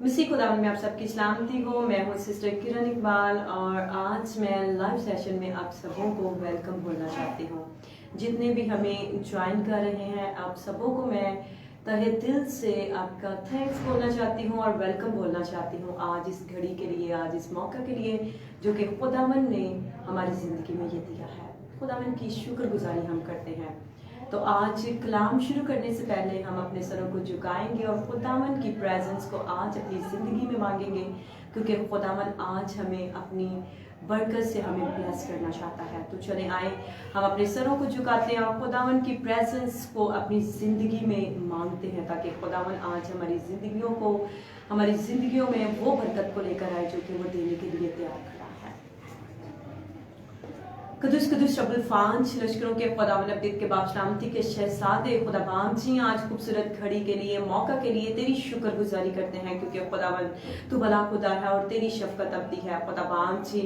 मसीह खुदावंद में आप सबकी सलामती हो। मैं हूँ सिस्टर किरण इकबाल और आज मैं लाइव सेशन में आप सबों को वेलकम बोलना चाहती हूँ। जितने भी हमें ज्वाइन कर रहे हैं आप सबों को मैं तहे दिल से आपका थैंक्स बोलना चाहती हूँ और वेलकम बोलना चाहती हूँ आज इस घड़ी के लिए, आज इस मौका के लिए जो कि खुदावंद ने हमारी ज़िंदगी में ये दिया है। खुदावंद की शुक्रगुजारी हम करते हैं। तो आज कलाम शुरू करने से पहले हम अपने सरों को झुकाएंगे और खुदावंद की प्रेजेंस को आज अपनी ज़िंदगी में मांगेंगे, क्योंकि खुदावंद आज हमें अपनी बरकत से हमें ब्लेस करना चाहता है। तो चले आए हम अपने सरों को झुकाते हैं और खुदावंद की प्रेजेंस को अपनी ज़िंदगी में मांगते हैं, ताकि खुदावंद आज हमारी ज़िंदगियों में वो बरकत को लेकर आए जो कि वो देने के लिए तैयार खड़ा है। कदुस कदुस रब्बुल फांच लश्करों के खुदावंद अब्दीद के बाप सलामती के शहजादे खुदावंद जी आज खूबसूरत घड़ी के लिए, मौका के लिए तेरी शुक्रगुजारी करते हैं, क्योंकि खुदावंद तू भला खुदा है और तेरी शफकत अब्दी है। खुदावंद जी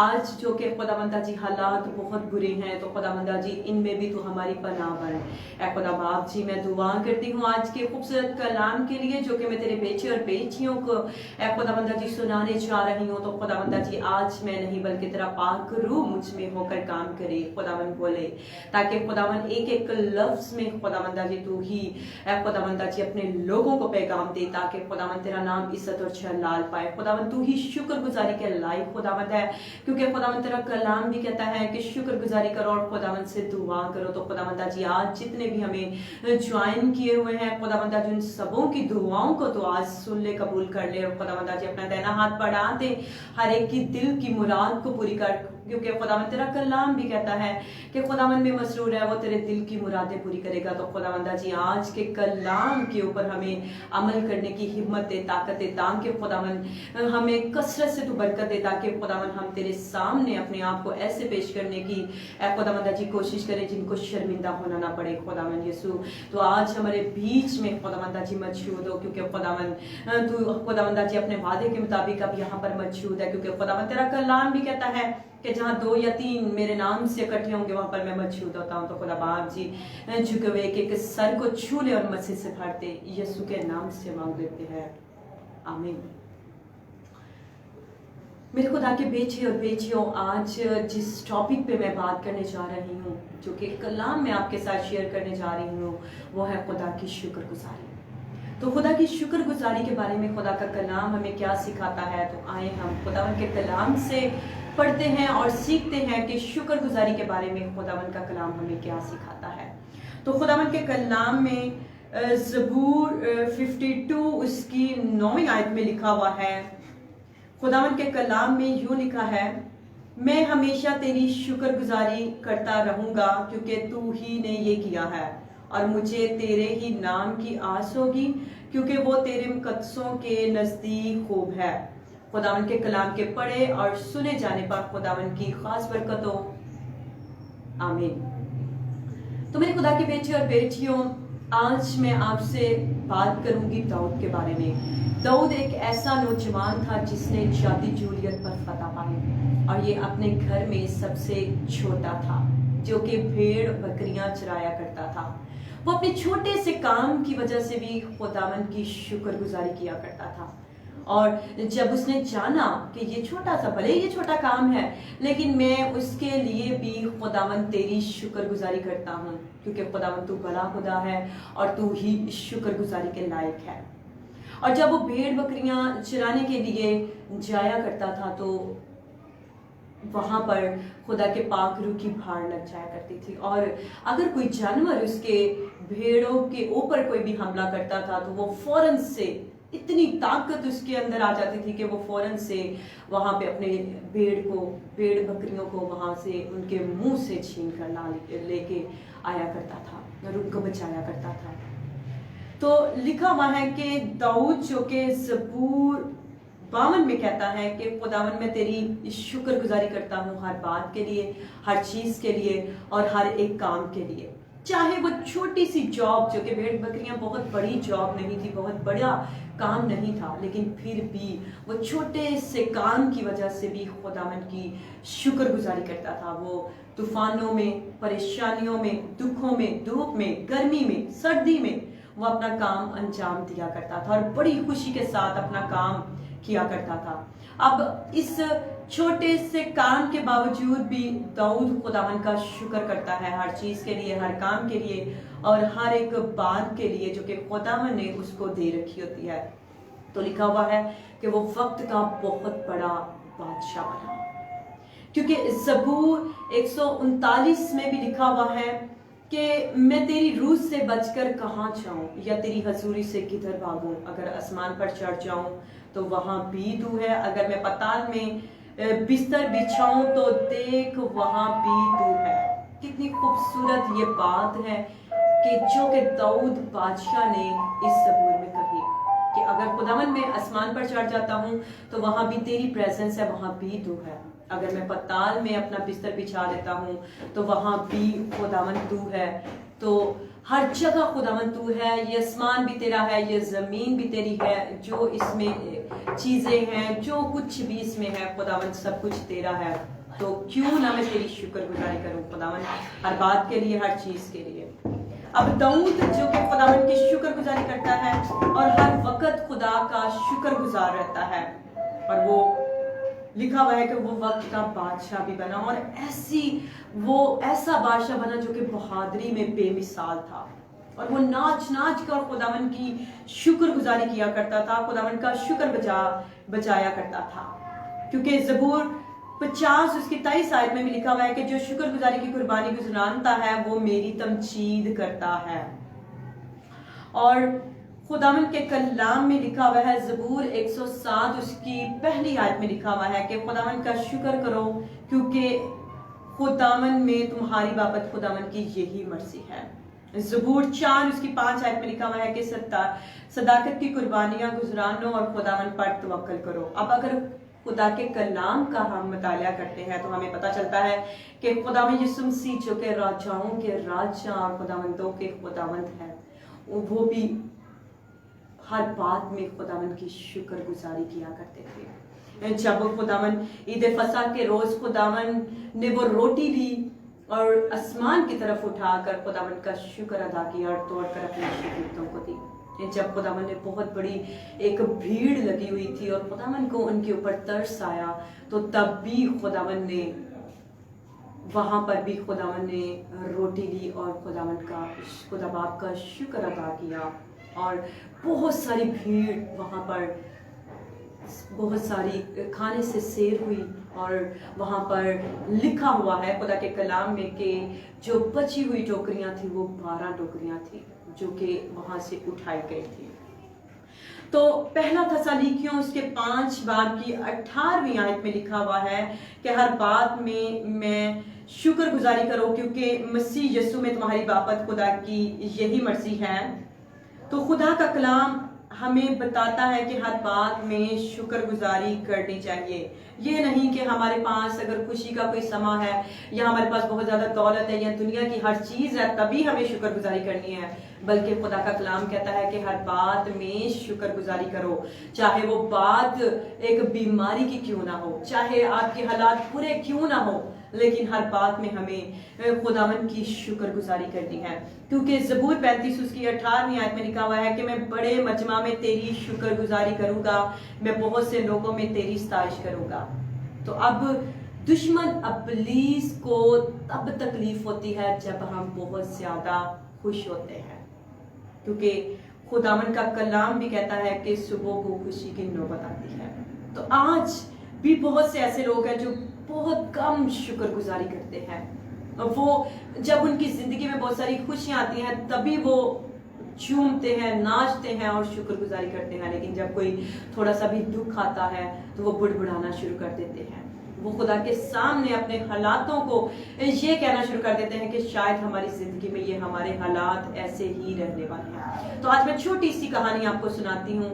आज जो कि खुदावंद जी हालात बहुत बुरे हैं, तो खुदावंद जी इनमें भी तू हमारी पनाह बन। ऐ खुदावंद जी मैं दुआ करती हूँ आज के खूबसूरत कलाम के लिए जो कि मैं तेरे बेटे और बेटियों को ऐ खुदावंद जी सुनाने जा रही हूँ। तो खुदावंद जी आज मैं नहीं बल्कि तेरा पाक रूह मुझ में होकर काम करे। खुदावंद बोले ताकि खुदावंद एक एक लफ्ज में खुदावंद जी तू ही खुदावंद जी अपने लोगों को पैगाम दे, ताकि खुदावंद तेरा नाम इज्जत और जलाल पाए। खुदावंद तू ही शुक्रगुजारी के लायक खुदावंद है, क्योंकि खुदावंद तेरा कलाम भी कहता है कि शुक्रगुजारी करो और खुदावंद से दुआ करो। तो खुदावंद जी आज जितने भी हमें ज्वाइन किए हुए हैं खुदावंद जी उन सबों की दुआओं को तो आज सुन ले, कबूल कर ले और खुदावंद जी अपना दाहिना हाथ बढ़ा दे, हर एक की दिल की मुराद को पूरी कर, क्योंकि खुदावंद तेरा कलाम भी कहता है कि खुदावंद में मसरूर है वो तेरे दिल की मुरादें पूरी करेगा। तो खुदावंद जी आज के कलाम के ऊपर हमें अमल करने की हिम्मत दे, ताकत दे, ताकि खुदावंद हमें कसरत से तू बरकत दे, ताकि खुदावंद हम तेरे सामने अपने आप को ऐसे पेश करने की खुदावंद जी कोशिश करें जिनको शर्मिंदा होना ना पड़े। खुदावंद यीशु तो आज हमारे बीच में खुदावंद जी मौजूद हो, क्योंकि खुदावंद तू खुदावंद जी अपने वादे के मुताबिक अब यहाँ पर मौजूद है, क्योंकि खुदावंद तेरा कलाम भी कहता है कि जहाँ 2 या 3 मेरे नाम से इकट्ठे होंगे वहां पर मैं मौजूद होता हूँ। तो खुदा बाप जी झुके हुए एक सर को छू ले और मसीह से भरते यीशु के नाम से मांग देते हैं, आमीन। मेरे खुदा के बेटे और बेटियों, आज जिस टॉपिक पे मैं बात करने जा रही हूँ, जो कि कलाम में आपके साथ शेयर करने जा रही हूँ, वो है खुदा की शुक्रगुजारी। तो खुदा की शुक्रगुजारी के बारे में खुदा का कलाम हमें क्या सिखाता है, तो आए हम खुदावन के कलाम से पढ़ते हैं और सीखते हैं कि शुक्रगुजारी के बारे में खुदावन का कलाम हमें क्या सिखाता है। तो खुदावन के कलाम में ज़बूर 52 उसकी 9वीं आयत में लिखा हुआ है, खुदावन के कलाम में यूं लिखा है, मैं हमेशा तेरी शुक्रगुजारी करता रहूंगा क्योंकि तू ही ने ये किया है और मुझे तेरे ही नाम की आस होगी, क्योंकि वो तेरे मुकद्दसों के नजदीक खूब है। खुदावन के कलाम के पढ़े और सुने जाने पर खुदावन की खास बरकत हो, आमीन। तो मेरे खुदा के बेटे और बेटियों, आज मैं आपसे बात करूंगी दाऊद के बारे में। दाऊद एक ऐसा नौजवान था जिसने शादी जूलियत पर फतह पाई और ये अपने घर में सबसे छोटा था, जो कि भेड़ बकरियां चराया करता था। वो अपने छोटे से काम की वजह से भी खुदावंद की शुक्रगुजारी किया करता था। और जब उसने जाना कि ये छोटा सा, भले ये छोटा काम है, लेकिन मैं उसके लिए भी खुदावंद तेरी शुक्रगुजारी करता हूँ, क्योंकि खुदावंद तू भला खुदा है और तू ही शुक्रगुजारी के लायक है। और जब वो भेड़ बकरियां चराने के लिए जाया करता था तो वहां पर खुदा के पाक रूह की भाड़ लग जाया करती थी, और अगर कोई जानवर उसके भेड़ों के ऊपर कोई भी हमला करता था तो वो फौरन से, इतनी ताकत उसके अंदर आ जाती थी कि वो फौरन से वहां पे अपने भेड़ बकरियों को वहां से उनके मुंह से छीन कर लेके आया करता था और उनको बचाया करता था। तो लिखा हुआ है कि दाऊद जो कि ज़बूर 52 में कहता है कि खुदावन मैं तेरी शुक्रगुजारी करता हूँ हर बात के लिए, हर चीज के लिए और हर एक काम के लिए, चाहे वो छोटी सी जॉब, जो कि भेड़ बकरियां बहुत बड़ी जॉब नहीं थी, बहुत बड़ा काम नहीं था, लेकिन फिर भी वो छोटे से काम की वजह से भी खुदावन की शुक्रगुजारी करता था। वो तूफानों में, परेशानियों में, दुखों में, धूप में, गर्मी में, सर्दी में वो अपना काम अंजाम दिया करता था और बड़ी खुशी के साथ अपना काम किया करता था। अब इस छोटे से काम के बावजूद भी दाऊद खुदावन का शुक्र करता है हर चीज के लिए, हर काम के लिए और हर एक बात के लिए जो कि खुदावन ने उसको दे रखी होती है। तो लिखा हुआ है कि वो वक्त का बहुत बड़ा बादशाह बना, क्योंकि ज़बूर 139 में भी लिखा हुआ है कि मैं तेरी रूह से बचकर कहाँ जाऊं या तेरी हजूरी से किधर भागूं। अगर आसमान पर चढ़ जाऊं तो वहां भी तू है, अगर मैं पाताल में बिस्तर बिछाऊं तो देख वहां भी तू है। कितनी खूबसूरत ये बात है कि जो कि दाऊद बादशाह ने इस ज़बूर में कही कि अगर खुदावन में आसमान पर चढ़ जाता हूं तो वहां भी तेरी प्रेजेंस है, वहां भी तू है। अगर मैं पताल में अपना बिस्तर बिछा देता हूं तो वहां भी खुदावन तू है। तो हर जगह खुदावन तू है, ये आसमान भी तेरा है, ये जमीन भी तेरी है, जो इसमें चीजें हैं, जो कुछ भी इसमें है खुदावन सब कुछ तेरा है। तो क्यों ना मैं तेरी शुक्रगुजारी करूं खुदावन, हर बात के लिए, हर चीज के लिए। अब दाऊद जो कि खुदावन की शुक्रगुजारी करता है और हर वक्त खुदा का शुक्रगुजार रहता है, और वो लिखा हुआ है कि वो वक्त का बादशाह भी बना और ऐसा बादशाह बना जो कि बहादुरी में बेमिसाल था। और वो नाच नाच कर खुदावन की शुक्रगुजारी किया करता था, खुदावन का शुक्र बजाया करता था। क्योंकि ज़बूर 50 उसकी 23 आयत में भी लिखा हुआ है कि जो शुक्रगुजारी की कुर्बानी गुजरानता है वो मेरी तमजीद करता है। और खुदावन के कलाम में लिखा हुआ है, ज़बूर 107 उसकी पहली आयत में लिखा हुआ है कि खुदावन का शुक्र करो क्योंकि खुदावन में तुम्हारी बाबत खुदावन की यही मर्जी है। ज़बूर 4 उसकी 5 आयत में लिखा हुआ है कि सदाकत की कुर्बानियां गुजरानो और खुदावन पर तवक्कल करो। अब अगर खुदा के कलाम का हम मुताला करते हैं तो हमें पता चलता है कि खुदावन यीशु मसीह जो कि राजाओं के राजा और खुदावंदों के खुदावंद है, वो भी हर बात में खुदावन की शुक्रगुजारी किया करते थे। जब खुदावन ईद फसह के रोज खुदावन ने वो रोटी ली और आसमान की तरफ उठाकर खुदावन का शुक्र अदा किया और तोड़कर अपने शागिर्दों को दी। जब खुदावन ने बहुत बड़ी एक भीड़ लगी हुई थी और खुदावन को उनके ऊपर तरस आया, तो तब भी खुदावन ने वहां पर भी खुदावन ने रोटी ली और खुदा बाप का शुक्र अदा किया। और बहुत सारी भीड़ वहां पर, बहुत सारी खाने से सैर हुई और वहां पर लिखा हुआ है खुदा के कलाम में कि जो बची हुई टोकरियां थी वो 12 टोकरियां थी जो कि वहां से उठाई गई थी। तो पहला थस्सलुनीकियों उसके 5 बाब की 18वीं आयत में लिखा हुआ है कि हर बात में मैं शुक्रगुजारी करो क्योंकि मसीह यीशु में तुम्हारी बाबत खुदा की यही मर्जी है। तो खुदा का कलाम हमें बताता है कि हर बात में शुक्रगुजारी करनी चाहिए। ये नहीं कि हमारे पास अगर खुशी का कोई समा है या हमारे पास बहुत ज्यादा दौलत है या दुनिया की हर चीज है तभी हमें शुक्रगुजारी करनी है, बल्कि खुदा का कलाम कहता है कि हर बात में शुक्रगुजारी करो, चाहे वो बात एक बीमारी की क्यों ना हो, चाहे आपके हालात बुरे क्यों ना हो, लेकिन हर बात में हमें खुदावन की शुक्रगुजारी करनी है। क्योंकि ज़बूर 35 उसकी 18वीं आयत में लिखा हुआ है कि मैं बड़े मजमा में तेरी शुक्रगुजारी करूंगा, मैं बहुत से लोगों में तेरी सताइश करूंगा। तो अब दुश्मन इब्लीस को तब तकलीफ होती है जब हम बहुत ज्यादा खुश होते हैं, क्योंकि खुदावन का कलाम भी कहता है कि सुबह को खुशी की नौबत आती है। तो आज भी बहुत से ऐसे लोग हैं जो बहुत कम शुक्रगुजारी करते हैं। वो जब उनकी जिंदगी में बहुत सारी खुशियां आती हैं तभी वो झूमते हैं, नाचते हैं और शुक्रगुजारी करते हैं, लेकिन जब कोई थोड़ा सा भी दुख आता है तो वो बुड़बुड़ाना शुरू कर देते हैं। वो खुदा के सामने अपने हालातों को ये कहना शुरू कर देते हैं कि शायद हमारी जिंदगी में ये हमारे हालात ऐसे ही रहने वाले हैं। तो आज मैं छोटी सी कहानी आपको सुनाती हूँ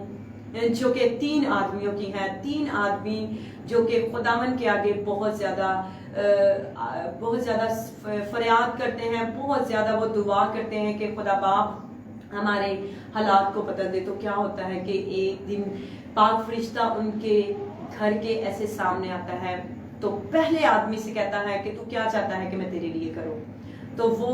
जो कि 3 आदमियों की है। 3 आदमी जो कि खुदावन के आगे बहुत ज्यादा फरियाद करते हैं, बहुत ज्यादा वो दुआ करते हैं कि खुदा बाप हमारे हालात को बदल दे। तो क्या होता है कि एक दिन पाक फरिश्ता उनके घर के ऐसे सामने आता है, तो पहले आदमी से कहता है कि तू क्या चाहता है कि मैं तेरे लिए करूं। तो वो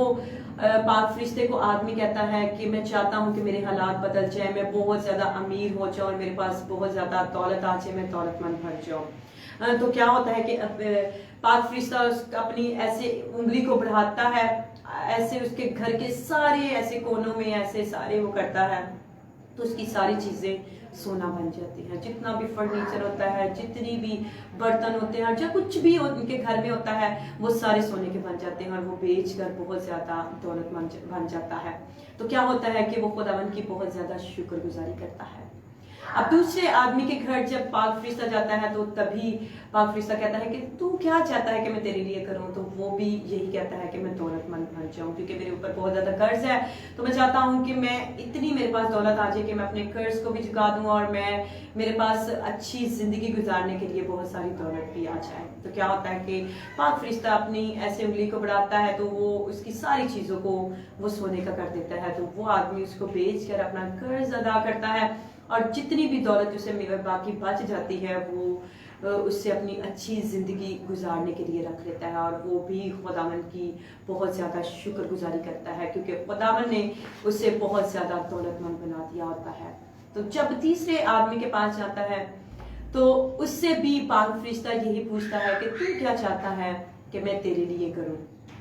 पाक फरिश्ते को आदमी कहता है कि मैं चाहता हूँ कि मेरे हालात बदल जाए, मैं बहुत ज्यादा अमीर हो जाऊँ और मेरे पास बहुत ज्यादा दौलत आ जाए, मैं दौलतमंद बन जाऊँ। तो क्या होता है कि पाक फरिश्ता अपनी ऐसे उंगली को बढ़ाता है, ऐसे उसके घर के सारे ऐसे कोनों में ऐसे सारे वो करता है, तो उसकी सारी चीजें सोना बन जाती है। जितना भी फर्नीचर होता है, जितनी भी बर्तन होते हैं, जो कुछ भी उनके घर में होता है, वो सारे सोने के बन जाते हैं और वो बेचकर बहुत ज्यादा दौलतमंद बन जाता है। तो क्या होता है कि वो खुदावन की बहुत ज्यादा शुक्रगुजारी करता है। अब दूसरे आदमी के घर जब पाक फरिश्ता जाता है तो तभी पाक फरिश्ता कहता है कि तू क्या चाहता है कि मैं तेरे लिए करूं, तो वो भी यही कहता है कि मैं दौलतमंद बन जाऊं, क्योंकि मेरे ऊपर बहुत ज्यादा कर्ज है, तो मैं चाहता हूं कि मैं इतनी मेरे पास दौलत आ जाए कि मैं अपने कर्ज को भी चुका दूं और मैं मेरे पास अच्छी जिंदगी गुजारने के लिए बहुत सारी दौलत भी आ जाए। तो क्या होता है कि पाक फरिश्ता अपनी ऐसे उंगली को बढ़ाता है तो वो उसकी सारी चीजों को वो सोने का कर देता है। तो वो आदमी उसको बेच कर अपना कर्ज अदा करता है और जितनी भी दौलत उसे बाकी बच जाती है वो उससे अपनी अच्छी ज़िंदगी गुजारने के लिए रख लेता है और वो भी खुदावन की बहुत ज़्यादा शुक्रगुजारी करता है, क्योंकि खुदावन ने उसे बहुत ज़्यादा दौलतमंद बना दिया होता है। तो जब तीसरे आदमी के पास जाता है तो उससे भी पाक फरिश्ता यही पूछता है कि तू क्या चाहता है कि मैं तेरे लिए करूं।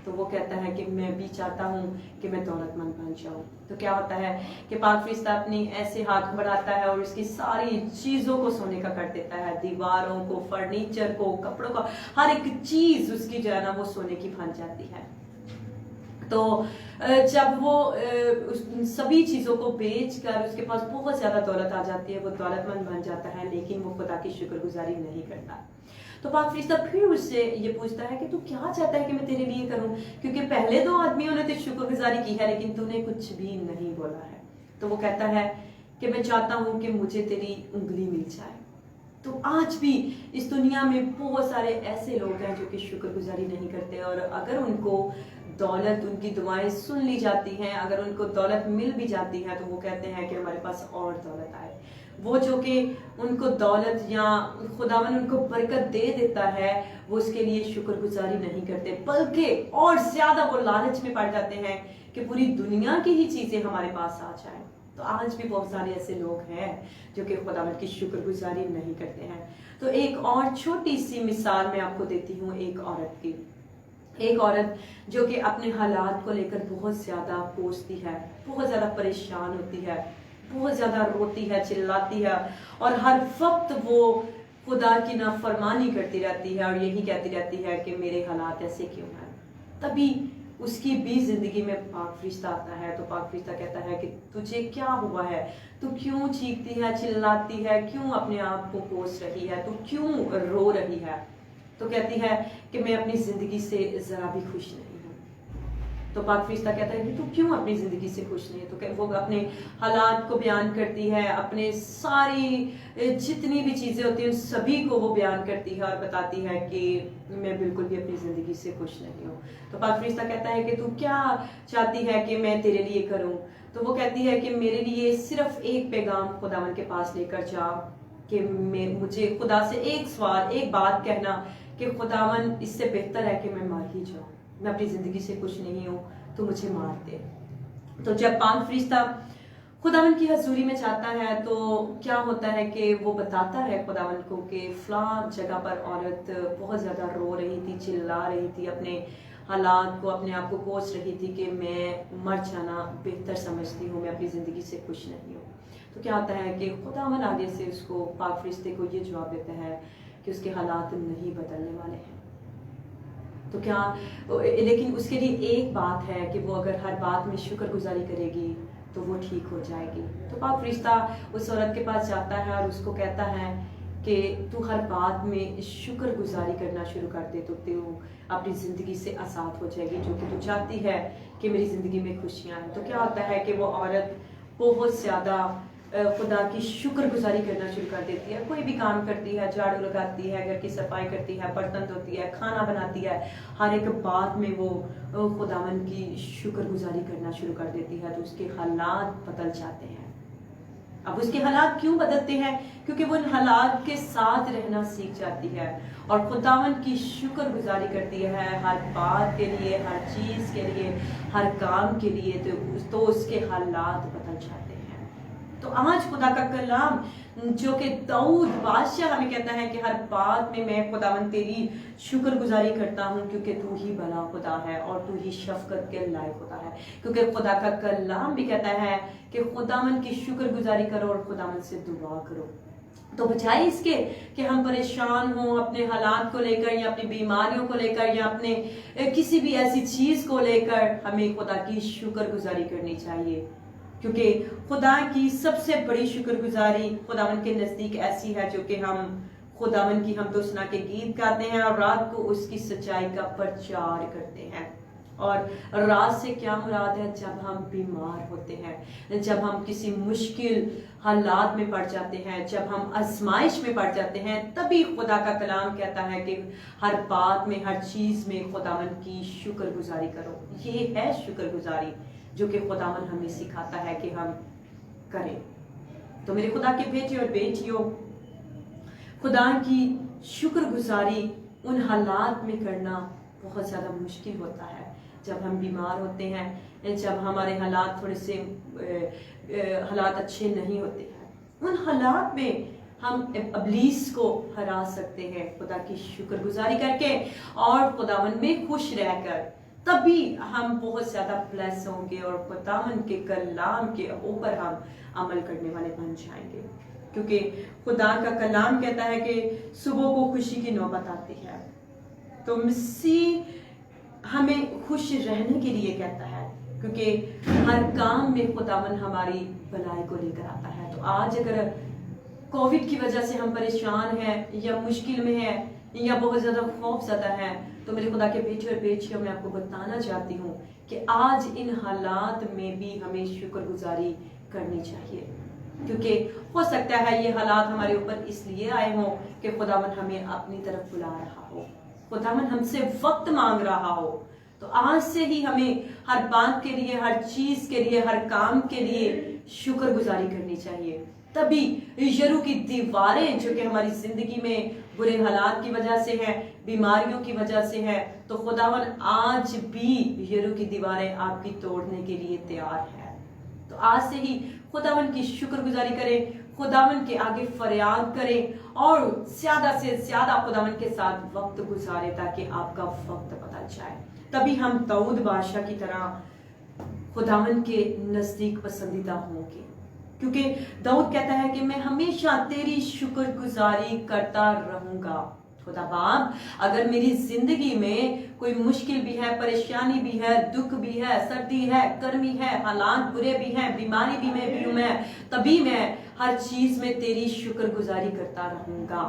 तो वो कहता है कि मैं भी चाहता हूँ कि मैं दौलतमंद बन जाऊँ। तो क्या होता है कि पाक फरिश्ता अपनी ऐसे हाथ बढ़ाता है और उसकी सारी चीज़ों को सोने का कर देता है, दीवारों को, फर्नीचर को, कपड़ों को, हर एक चीज़ उसकी जो है ना वो सोने की बन जाती है। तो जब वो सभी चीज़ों को बेचकर उसके पास बहुत ज़्यादा दौलत आ जाती है, वो दौलतमंद बन जाता है, लेकिन वो खुदा की शुक्रगुजारी नहीं करता। तो पाक फरिश्ता फिर उससे ये पूछता है कि तू क्या चाहता है कि मैं तेरे लिए करूं, क्योंकि पहले दो आदमियों ने तो शुक्रगुजारी की है लेकिन तूने कुछ भी नहीं बोला है। तो वो कहता है कि मैं चाहता हूं कि मुझे तेरी उंगली मिल जाए। तो आज भी इस दुनिया में बहुत सारे ऐसे लोग हैं जो कि शुक्रगुजारी नहीं करते, और अगर उनको दौलत, उनकी दुआएं सुन ली जाती हैं, अगर उनको दौलत मिल भी जाती है तो वो कहते हैं कि हमारे पास और दौलत आए। वो जो कि उनको दौलत या खुदावन उनको बरकत दे देता है, वो उसके लिए शुक्रगुजारी नहीं करते, बल्कि और ज्यादा वो लालच में पड़ जाते हैं कि पूरी दुनिया की ही चीजें हमारे पास आ जाए। तो आज भी बहुत सारे ऐसे लोग हैं जो कि खुदावन की शुक्रगुजारी नहीं करते हैं। तो एक और छोटी सी मिसाल मैं आपको देती हूँ एक औरत की। एक औरत जो कि अपने हालात को लेकर बहुत ज्यादा कोसती है, बहुत ज्यादा परेशान होती है, बहुत ज्यादा रोती है, चिल्लाती है और हर वक्त वो खुदा की नाफरमानी करती रहती है और यही कहती रहती है कि मेरे हालात ऐसे क्यों हैं। तभी उसकी भी जिंदगी में पाक फरिश्ता आता है। तो पाक फरिश्ता कहता है कि तुझे क्या हुआ है, तू क्यों चीखती है, चिल्लाती है, क्यों अपने आप को कोस रही है, तू क्यों रो रही है। तो कहती है कि मैं अपनी जिंदगी से जरा भी खुश नहीं हूँ। तो पाक फरिश्ता कहता है कि तू क्यों अपनी जिंदगी से खुश नहीं है। तो वो अपने हालात को बयान करती है, अपने सारी जितनी भी चीजें होती हैं सभी को वो बयान करती है और बताती है कि मैं बिल्कुल भी अपनी जिंदगी से खुश नहीं हूँ। तो पाक फरिश्ता कहता है कि तू क्या चाहती है कि मैं तेरे लिए करूँ। तो वो कहती है कि मेरे लिए सिर्फ एक पैगाम खुदावन के पास लेकर जा कि मुझे खुदा से एक सवाल, एक बात कहना कि खुदावन इससे बेहतर है कि मैं मर ही जाऊं, मैं अपनी जिंदगी से खुश नहीं हूं, तो मुझे मार दे। तो जब पाक फरिश्ता खुदावन की हजूरी में जाता है तो क्या होता है कि वो बताता है खुदावन को कि फलां जगह पर औरत बहुत ज्यादा रो रही थी, चिल्ला रही थी, अपने हालात को, अपने आप को कोस रही थी कि मैं मर जाना बेहतर समझती हूँ, मैं अपनी जिंदगी से खुश नहीं हूँ। तो क्या होता है कि खुदावन आगे से उसको, पाक फरिश्ते को ये जवाब देता है कि उसके हालात नहीं बदलने वाले हैं। तो क्या, लेकिन उसके लिए एक बात है कि वो अगर हर बात में शुक्रगुजारी करेगी तो वो ठीक हो जाएगी। तो पाक फरिश्ता उस औरत के पास जाता है और उसको कहता है कि तू हर बात में शुक्रगुजारी करना शुरू कर दे तो तू अपनी ज़िंदगी से आज़ाद हो जाएगी, जो कि तू चाहती है कि मेरी ज़िंदगी में खुशियाँ हैं। तो क्या होता है कि वो औरत बहुत ज़्यादा खुदा की शुक्रगुजारी करना शुरू कर देती है। कोई भी काम करती है, झाड़ू लगाती है, घर की सफाई करती है, बर्तन धोती है, खाना बनाती है, हर एक बात में वो खुदावन की शुक्रगुजारी करना शुरू कर देती है। तो उसके हालात बदल जाते हैं। अब उसके हालात क्यों बदलते हैं? क्योंकि वो उन हालात के साथ रहना सीख जाती है और खुदावन की शुक्रगुजारी करती है हर बात के लिए, हर चीज के लिए, हर काम के लिए। तो उसके हालात बदल जाते हैं। तो आज खुदा का कलाम जो कि दाऊद बादशाह हमें कहता है कि हर बात में मैं खुदावन तेरी शुक्रगुजारी करता हूँ, क्योंकि तू ही भला खुदा है और तू ही शफकत के लायक होता है। क्योंकि खुदा का कलाम भी कहता है कि खुदावन की शुक्रगुजारी करो और खुदावन से दुआ करो। तो बजाय इसके कि हम परेशान हों अपने हालात को लेकर या अपनी बीमारियों को लेकर या अपने किसी भी ऐसी चीज को लेकर, हमें खुदा की शुक्रगुजारी करनी चाहिए। क्योंकि खुदा की सबसे बड़ी शुक्रगुजारी खुदावन के नजदीक ऐसी है जो कि हम खुदावन की हम तो सुना के गीत गाते हैं और रात को उसकी सच्चाई का प्रचार करते हैं। और रात से क्या मुराद है? जब हम बीमार होते हैं, जब हम किसी मुश्किल हालात में पड़ जाते हैं, जब हम आजमाइश में पड़ जाते हैं, तभी खुदा का कलाम कहता है कि हर बात में, हर चीज में खुदावन की शुक्रगुजारी करो। ये है शुक्रगुजारी जो कि खुदावन हमें सिखाता है कि हम करें। तो मेरे खुदा के बेटे और बेटियों, खुदा की शुक्रगुजारी उन हालात में करना बहुत ज्यादा मुश्किल होता है जब हम बीमार होते हैं, जब हमारे हालात थोड़े से हालात अच्छे नहीं होते हैं। उन हालात में हम इब्लीस को हरा सकते हैं खुदा की शुक्रगुजारी करके और खुदावन में खुश रहकर। तभी हम बहुत ज्यादा ब्लेस होंगे और खुदावन के कलाम के ऊपर हम अमल करने वाले बन जाएंगे। क्योंकि खुदा का कलाम कहता है कि सुबह को खुशी की नौबत आती है। तो मसीह हमें खुश रहने के लिए कहता है, क्योंकि हर काम में खुदावन हमारी भलाई को लेकर आता है। तो आज अगर कोविड की वजह से हम परेशान हैं या मुश्किल में हैं या बहुत ज्यादा खौफज़दा हैं, तो मेरे खुदा के बेटे और बेटियों मैं आपको बताना चाहती हूँ कि आज इन हालात में भी हमें शुक्रगुजारी करनी चाहिए। क्योंकि हो सकता है ये हालात हमारे ऊपर इसलिए आए हों कि खुदावन हमें अपनी तरफ बुला रहा हो, खुदावन हमसे वक्त मांग रहा हो। तो आज से ही हमें हर बात के लिए, हर चीज के लिए, हर काम के लिए शुक्रगुजारी करनी चाहिए। तभी यरू की दीवारें जो कि हमारी जिंदगी में बुरे हालात की वजह से है, बीमारियों की वजह से है, तो खुदावन आज भी यरू की दीवारें आपकी तोड़ने के लिए तैयार है। तो आज से ही खुदावन की शुक्रगुजारी करें, खुदावन के आगे फरियाद करें और ज्यादा से ज्यादा खुदावन के साथ वक्त गुजारें ताकि आपका वक्त बदल जाए। तभी हम दाऊद बादशाह की तरह खुदावन के नजदीक पसंदीदा होंगे। क्योंकि दाऊद कहता है कि मैं हमेशा तेरी शुक्रगुजारी करता रहूंगा। खुदा बाप, अगर मेरी जिंदगी में कोई मुश्किल भी है, परेशानी भी है, दुख भी है, सर्दी है, गर्मी है, हालात बुरे भी हैं, बीमारी भी मैं भी हूं मैं, तभी मैं हर चीज में तेरी शुक्रगुजारी करता रहूंगा।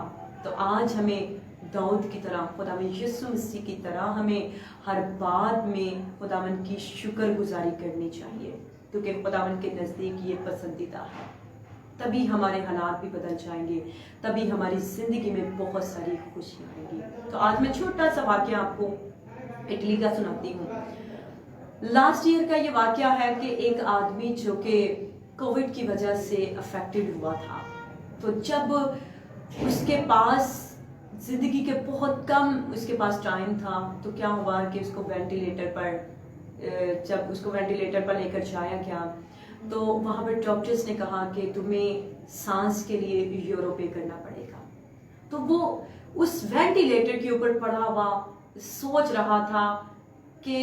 तो आज हमें दाऊद की तरह, खुदावन यीशु मसीह की तरह हमें हर बात में खुदावन की शुक्रगुजारी करनी चाहिए, क्योंकि खुदावन के नजदीक ये पसंदीदा है। तभी हमारे हालात भी बदल जाएंगे, तभी हमारी जिंदगी में बहुत सारी खुशियां आएंगी। तो आज मैं छोटा सा वाक्य आपको इटली का सुनाती हूँ। लास्ट ईयर का ये वाक्य है कि एक आदमी जो कि कोविड की वजह से अफेक्टेड हुआ था, तो जब उसके पास जिंदगी के बहुत कम उसके पास टाइम था, तो क्या हुआ कि उसको वेंटिलेटर पर, जब उसको वेंटिलेटर पर लेकर जाया गया, तो वहां पर डॉक्टर्स ने कहा कि तुम्हें सांस के लिए यूरो पे करना पड़ेगा। तो वो उस वेंटिलेटर के ऊपर पड़ा हुआ सोच रहा था कि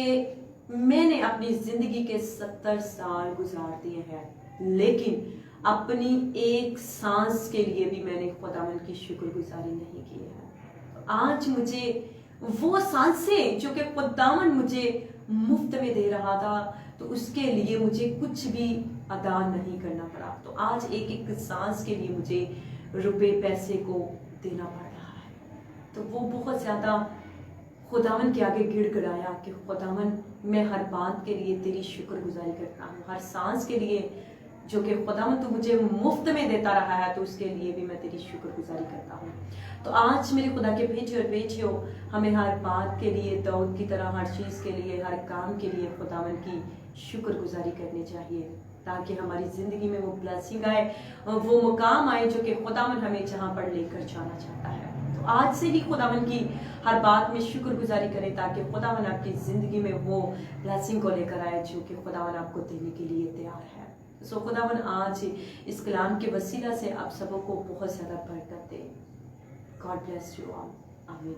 मैंने अपनी जिंदगी के 70 साल गुजार दिए हैं, लेकिन अपनी एक सांस के लिए भी मैंने खुदावन की शुक्रगुजारी नहीं की है। आज मुझे वो सांसें जो कि खुदावन मुझे मुफ्त में दे रहा था, तो उसके लिए मुझे कुछ भी अदा नहीं करना पड़ा। तो आज एक एक सांस के लिए मुझे रुपए पैसे को देना पड़ रहा है। तो वो बहुत ज्यादा खुदावन के आगे गिड़गिड़ाया कि खुदावन, मैं हर बात के लिए तेरी शुक्रगुजारी करता हूँ, हर सांस के लिए जो कि खुदावन तू मुझे मुफ्त में देता रहा है, तो उसके लिए भी मैं तेरी शुक्रगुजारी करता हूँ। तो आज मेरे खुदा के बेटे और बेटियों, हमें हर बात के लिए दाऊद की तरह, हर चीज के लिए, हर काम के लिए खुदावन की शुक्रगुजारी करनी चाहिए। ताकि हमारी ज़िंदगी में वो ब्लेसिंग आए, वो मुकाम आए जो कि खुदावन हमें जहाँ पर लेकर जाना चाहता है। तो आज से ही खुदावन की हर बात में शुक्रगुजारी करें ताकि खुदावन आपकी ज़िंदगी में वो ब्लेसिंग को लेकर आए जो कि खुदावन आपको देने के लिए तैयार है। सो खुदावन आज इस कलाम के वसीला से आप सबों को बहुत ज़्यादा बरकत दे। God bless you all. आमीन।